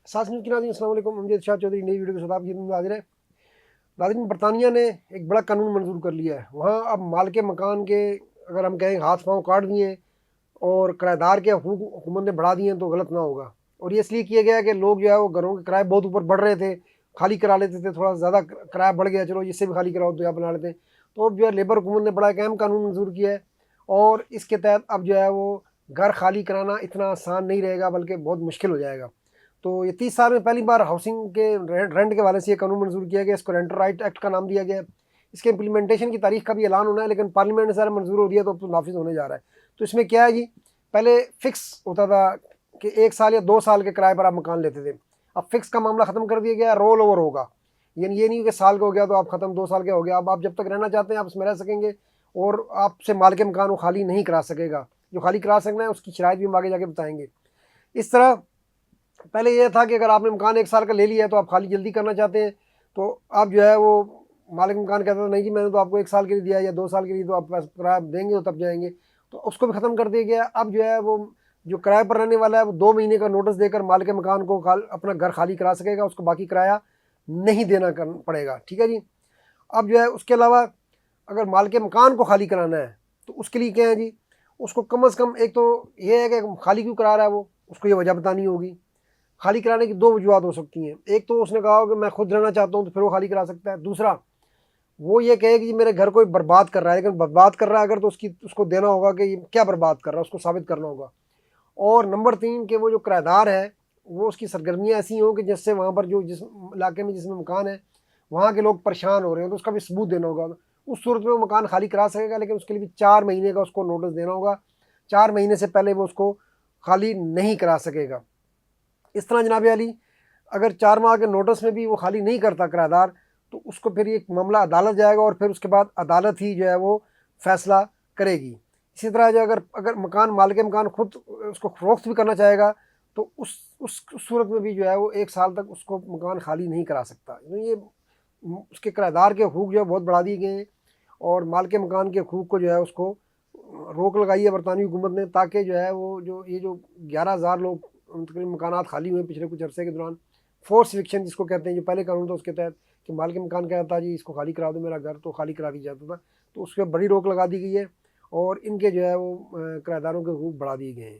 साथ न्यूज़ के नाज़रीन अस्सलाम वालेकुम। अमजद शाह चौधरी नई वीडियो के साथ आपकी खिदमत में हाजिर है। नाज़रीन, बरतानिया ने एक बड़ा कानून मंजूर कर लिया है। वहाँ अब मालिक मकान के अगर हम कहें हाथ पाँव काट दिए और किराएदार के हकूक़ हुकूमत ने बढ़ा दिए तो गलत ना होगा। और ये इसलिए किया गया है कि लोग जो है वो घरों के किराए बहुत ऊपर बढ़ रहे थे, खाली करा लेते थे, थोड़ा ज़्यादा किराया बढ़ गया, चलो इससे भी खाली कराओ तो यहाँ बना लेते हैं। तो अब जो है लेबर हुकूमत ने बड़ा एक अहम कानून मंजूर किया है और इसके तहत अब जो है वो घर खाली कराना इतना आसान नहीं रहेगा, बल्कि बहुत मुश्किल हो जाएगा। तो ये 30 साल में पहली बार हाउसिंग के रेंट के वाले से ये कानून मंजूर किया गया। इसको रेंटर राइट एक्ट का नाम दिया गया है। इसके इम्प्लीमेंटेशन की तारीख का भी ऐलान होना है, लेकिन पार्लियामेंट ने सारा मंजूर हो दिया तो अब तो नाफिज होने जा रहा है। तो इसमें क्या है जी, पहले फिक्स होता था कि 1 साल या 2 साल के किराए पर आप मकान लेते थे। अब फिक्स का मामला ख़त्म कर दिया गया, रोल ओवर होगा। यानी ये नहीं कि साल का हो गया तो आप ख़त्म, 2 साल का हो गया। अब आप जब तक रहना चाहते हैं आप उसमें रह सकेंगे और आपसे मालिक मकान वो खाली नहीं करा सकेगा। जो खाली करा सकना है उसकी शराइत भी हम आगे जाके बताएंगे। इस तरह पहले ये था कि अगर आपने मकान 1 साल का ले लिया है तो आप खाली जल्दी करना चाहते हैं तो आप जो है वो मालिक मकान कहता था नहीं जी मैंने तो आपको 1 साल के लिए दिया है या 2 साल के लिए, तो आप किराया देंगे तो तब जाएंगे। तो उसको भी ख़त्म कर दिया गया। अब जो है वो जो किराए पर रहने वाला है वो 2 महीने का नोटिस देकर मालिक मकान को अपना घर खाली करा सकेगा, उसको बाकी किराया नहीं देना पड़ेगा। ठीक है जी। अब जो है उसके अलावा अगर मालिक मकान को खाली कराना है तो उसके लिए क्या है जी, उसको कम से कम एक तो ये है कि खाली क्यों करा रहा है वो, उसको ये वजह बतानी होगी। खाली कराने की 2 वजूहत हो सकती हैं। एक तो उसने कहा हो कि मैं खुद रहना चाहता हूँ तो फिर वो खाली करा सकता है। दूसरा वो ये कहे कि जी मेरे घर कोई बर्बाद कर रहा है, लेकिन बर्बाद कर रहा है अगर तो उसको देना होगा कि ये क्या बर्बाद कर रहा है, उसको साबित करना होगा। और नंबर 3 कि वो जो किराएदार है वो उसकी सरगर्मियाँ ऐसी हों कि जिससे वहाँ पर जो जिस इलाके में जिसमें मकान है वहाँ के लोग परेशान हो रहे हैं, तो उसका भी सबूत देना होगा। उस सूरत में वो मकान खाली करा सकेगा, लेकिन उसके लिए भी 4 महीने का उसको नोटिस देना होगा। 4 महीने से पहले वो उसको खाली नहीं करा सकेगा। इस तरह जनाब अली, अगर 4 माह के नोटिस में भी वो खाली नहीं करता किराएदार तो उसको फिर ये मामला अदालत जाएगा और फिर उसके बाद अदालत ही जो है वो फैसला करेगी। इसी तरह जो अगर अगर मकान मालिक मकान खुद उसको फरोख्त भी करना चाहेगा तो उस सूरत में भी जो है वो 1 साल तक उसको मकान खाली नहीं करा सकता। ये उसके किराएदार के हकूक़ जो है बहुत बढ़ा दिए गए हैं और मालिक मकान के हकूक़ को जो है उसको रोक लगाई है बरतानवी हुकूमत ने, ताकि जो है वो जो 11,000 लोग तकरीबन मकानात खाली हुए पिछले कुछ अरसे के दौरान, फोर्स इविक्शन जिसको कहते हैं, जो पहले कानून था उसके तहत कि मालिक मकान कहता था जी इसको खाली करा दो मेरा घर, तो खाली करा दिया जाता था। तो उस पर बड़ी रोक लगा दी गई है और इनके जो है वो किराएदारों के हकूक़ बढ़ा दिए गए हैं।